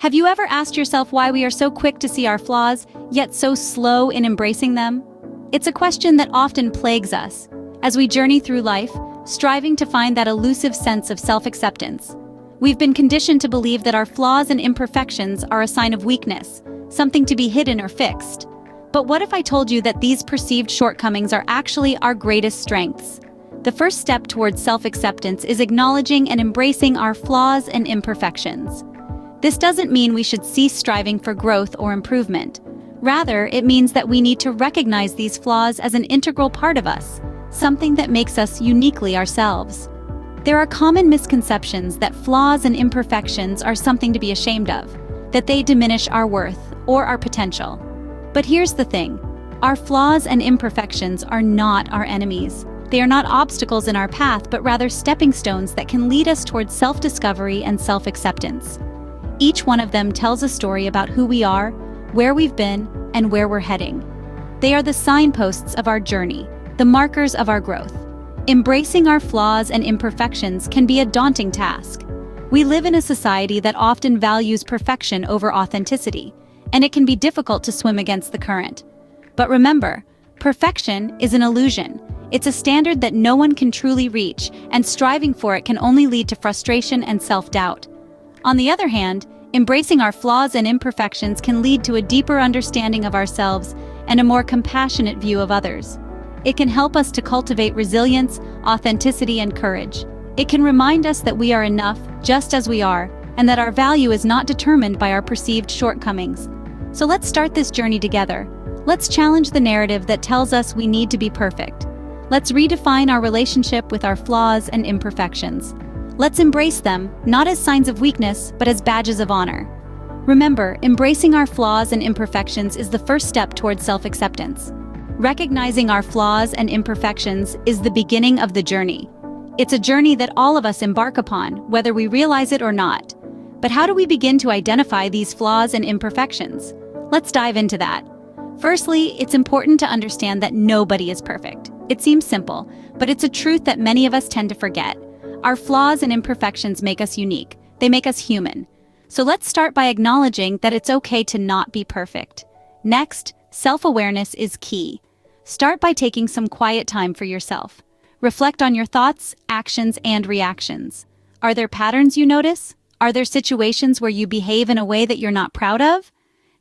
Have you ever asked yourself why we are so quick to see our flaws, yet so slow in embracing them? It's a question that often plagues us as we journey through life, striving to find that elusive sense of self-acceptance. We've been conditioned to believe that our flaws and imperfections are a sign of weakness, something to be hidden or fixed. But what if I told you that these perceived shortcomings are actually our greatest strengths? The first step towards self-acceptance is acknowledging and embracing our flaws and imperfections. This doesn't mean we should cease striving for growth or improvement. Rather, it means that we need to recognize these flaws as an integral part of us, something that makes us uniquely ourselves. There are common misconceptions that flaws and imperfections are something to be ashamed of, that they diminish our worth or our potential. But here's the thing: our flaws and imperfections are not our enemies. They are not obstacles in our path, but rather stepping stones that can lead us towards self-discovery and self-acceptance. Each one of them tells a story about who we are, where we've been, and where we're heading. They are the signposts of our journey, the markers of our growth. Embracing our flaws and imperfections can be a daunting task. We live in a society that often values perfection over authenticity, and it can be difficult to swim against the current. But remember, perfection is an illusion. It's a standard that no one can truly reach, and striving for it can only lead to frustration and self-doubt. On the other hand, embracing our flaws and imperfections can lead to a deeper understanding of ourselves and a more compassionate view of others. It can help us to cultivate resilience, authenticity, and courage. It can remind us that we are enough just as we are, and that our value is not determined by our perceived shortcomings. So let's start this journey together. Let's challenge the narrative that tells us we need to be perfect. Let's redefine our relationship with our flaws and imperfections. Let's embrace them, not as signs of weakness, but as badges of honor. Remember, embracing our flaws and imperfections is the first step towards self-acceptance. Recognizing our flaws and imperfections is the beginning of the journey. It's a journey that all of us embark upon, whether we realize it or not. But how do we begin to identify these flaws and imperfections? Let's dive into that. Firstly, it's important to understand that nobody is perfect. It seems simple, but it's a truth that many of us tend to forget. Our flaws and imperfections make us unique. They make us human. So let's start by acknowledging that it's okay to not be perfect. Next, self-awareness is key. Start by taking some quiet time for yourself. Reflect on your thoughts, actions, and reactions. Are there patterns you notice? Are there situations where you behave in a way that you're not proud of?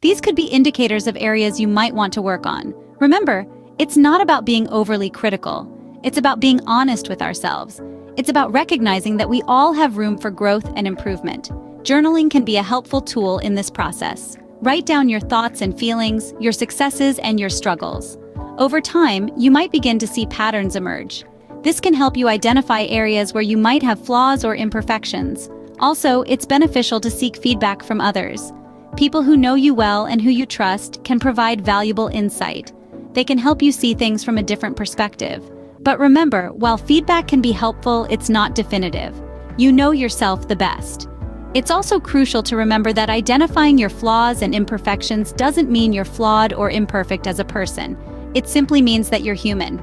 These could be indicators of areas you might want to work on. Remember, it's not about being overly critical. It's about being honest with ourselves. It's about recognizing that we all have room for growth and improvement. Journaling can be a helpful tool in this process. Write down your thoughts and feelings, your successes and your struggles. Over time, you might begin to see patterns emerge. This can help you identify areas where you might have flaws or imperfections. Also, it's beneficial to seek feedback from others. People who know you well and who you trust can provide valuable insight. They can help you see things from a different perspective. But remember, while feedback can be helpful, it's not definitive. You know yourself the best. It's also crucial to remember that identifying your flaws and imperfections doesn't mean you're flawed or imperfect as a person. It simply means that you're human,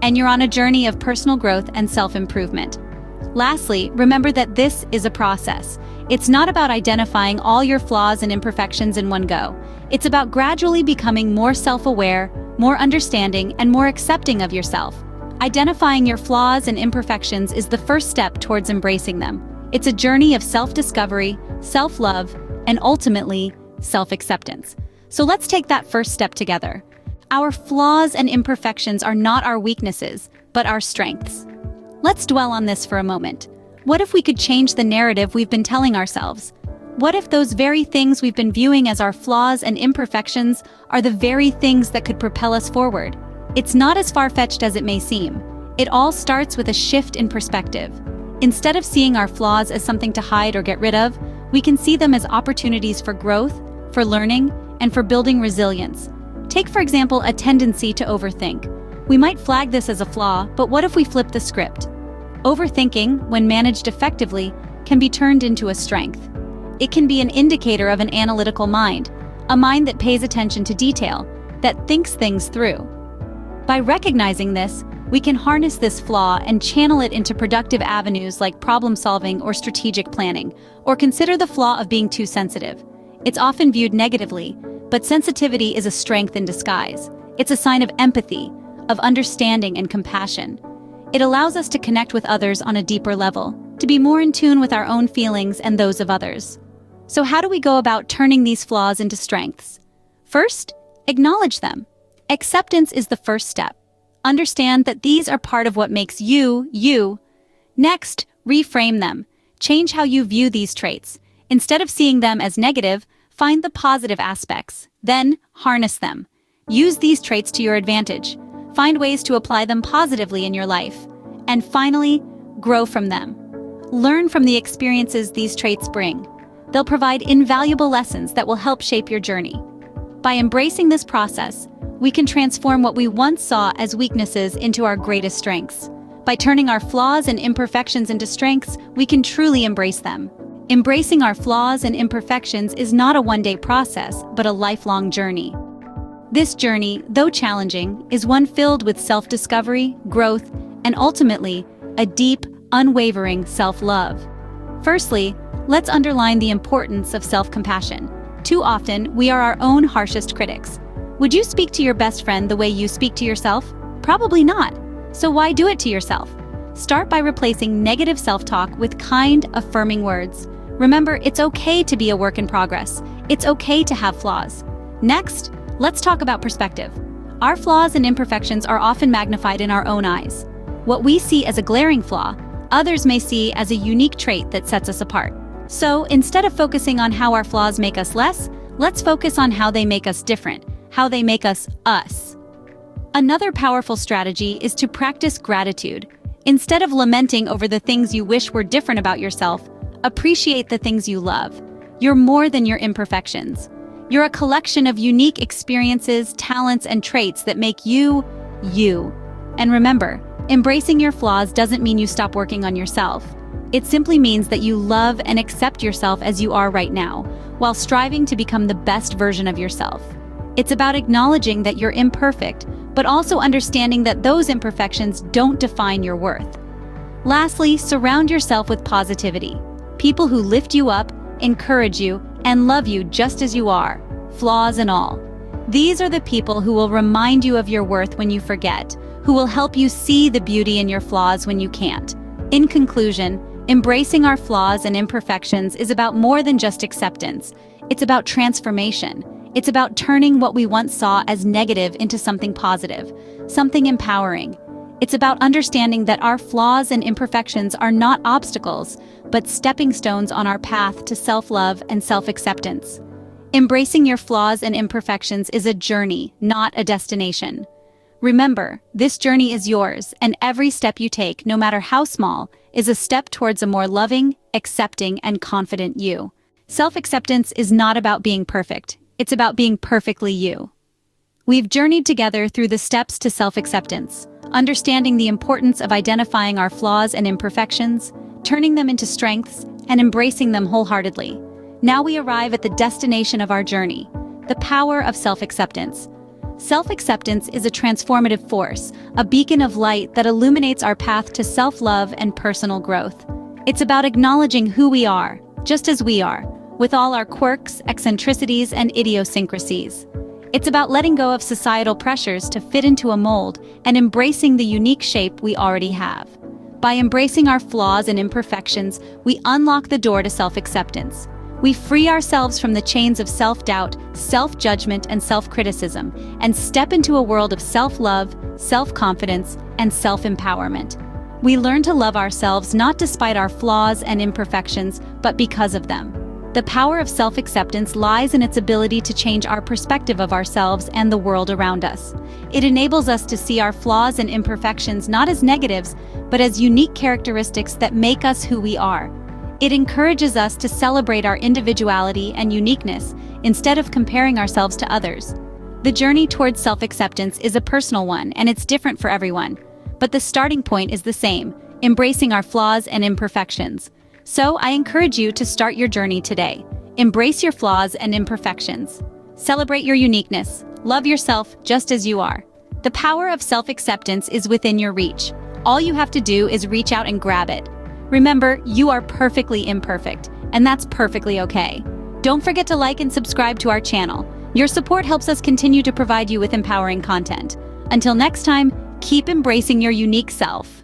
and you're on a journey of personal growth and self-improvement. Lastly, remember that this is a process. It's not about identifying all your flaws and imperfections in one go. It's about gradually becoming more self-aware, more understanding, and more accepting of yourself. Identifying your flaws and imperfections is the first step towards embracing them. It's a journey of self-discovery, self-love, and ultimately, self-acceptance. So let's take that first step together. Our flaws and imperfections are not our weaknesses, but our strengths. Let's dwell on this for a moment. What if we could change the narrative we've been telling ourselves? What if those very things we've been viewing as our flaws and imperfections are the very things that could propel us forward? It's not as far-fetched as it may seem. It all starts with a shift in perspective. Instead of seeing our flaws as something to hide or get rid of, we can see them as opportunities for growth, for learning, and for building resilience. Take, for example, a tendency to overthink. We might flag this as a flaw, but what if we flip the script? Overthinking, when managed effectively, can be turned into a strength. It can be an indicator of an analytical mind, a mind that pays attention to detail, that thinks things through. By recognizing this, we can harness this flaw and channel it into productive avenues like problem solving or strategic planning, or consider the flaw of being too sensitive. It's often viewed negatively, but sensitivity is a strength in disguise. It's a sign of empathy, of understanding and compassion. It allows us to connect with others on a deeper level, to be more in tune with our own feelings and those of others. So how do we go about turning these flaws into strengths? First, acknowledge them. Acceptance is the first step. Understand that these are part of what makes you, you. Next, reframe them. Change how you view these traits. Instead of seeing them as negative, find the positive aspects. Then, harness them. Use these traits to your advantage. Find ways to apply them positively in your life. And finally, grow from them. Learn from the experiences these traits bring. They'll provide invaluable lessons that will help shape your journey. By embracing this process, we can transform what we once saw as weaknesses into our greatest strengths. By turning our flaws and imperfections into strengths, we can truly embrace them. Embracing our flaws and imperfections is not a one-day process, but a lifelong journey. This journey, though challenging, is one filled with self-discovery, growth, and ultimately, a deep, unwavering self-love. Firstly, let's underline the importance of self-compassion. Too often, we are our own harshest critics. Would you speak to your best friend the way you speak to yourself? Probably not. So why do it to yourself? Start by replacing negative self-talk with kind, affirming words. Remember, it's okay to be a work in progress. It's okay to have flaws. Next, let's talk about perspective. Our flaws and imperfections are often magnified in our own eyes. What we see as a glaring flaw, others may see as a unique trait that sets us apart. So instead of focusing on how our flaws make us less, let's focus on how they make us different, how they make us us. Another powerful strategy is to practice gratitude. Instead of lamenting over the things you wish were different about yourself, appreciate the things you love. You're more than your imperfections. You're a collection of unique experiences, talents, and traits that make you, you. And remember, embracing your flaws doesn't mean you stop working on yourself. It simply means that you love and accept yourself as you are right now, while striving to become the best version of yourself. It's about acknowledging that you're imperfect, but also understanding that those imperfections don't define your worth. Lastly, surround yourself with positivity. People who lift you up, encourage you, and love you just as you are, flaws and all. These are the people who will remind you of your worth when you forget, who will help you see the beauty in your flaws when you can't. In conclusion, embracing our flaws and imperfections is about more than just acceptance. It's about transformation. It's about turning what we once saw as negative into something positive, something empowering. It's about understanding that our flaws and imperfections are not obstacles, but stepping stones on our path to self-love and self-acceptance. Embracing your flaws and imperfections is a journey, not a destination. Remember, this journey is yours, and every step you take, no matter how small, is a step towards a more loving, accepting, and confident you. Self-acceptance is not about being perfect. It's about being perfectly you. We've journeyed together through the steps to self-acceptance, understanding the importance of identifying our flaws and imperfections, turning them into strengths, and embracing them wholeheartedly. Now we arrive at the destination of our journey, the power of self-acceptance. Self-acceptance is a transformative force, a beacon of light that illuminates our path to self-love and personal growth. It's about acknowledging who we are, just as we are, with all our quirks, eccentricities, and idiosyncrasies. It's about letting go of societal pressures to fit into a mold and embracing the unique shape we already have. By embracing our flaws and imperfections, we unlock the door to self-acceptance. We free ourselves from the chains of self-doubt, self-judgment, and self-criticism, and step into a world of self-love, self-confidence, and self-empowerment. We learn to love ourselves not despite our flaws and imperfections, but because of them. The power of self-acceptance lies in its ability to change our perspective of ourselves and the world around us. It enables us to see our flaws and imperfections not as negatives, but as unique characteristics that make us who we are. It encourages us to celebrate our individuality and uniqueness instead of comparing ourselves to others. The journey towards self-acceptance is a personal one, and it's different for everyone. But the starting point is the same, embracing our flaws and imperfections. So I encourage you to start your journey today. Embrace your flaws and imperfections. Celebrate your uniqueness. Love yourself just as you are. The power of self-acceptance is within your reach. All you have to do is reach out and grab it. Remember, you are perfectly imperfect, and that's perfectly okay. Don't forget to like and subscribe to our channel. Your support helps us continue to provide you with empowering content. Until next time, keep embracing your unique self.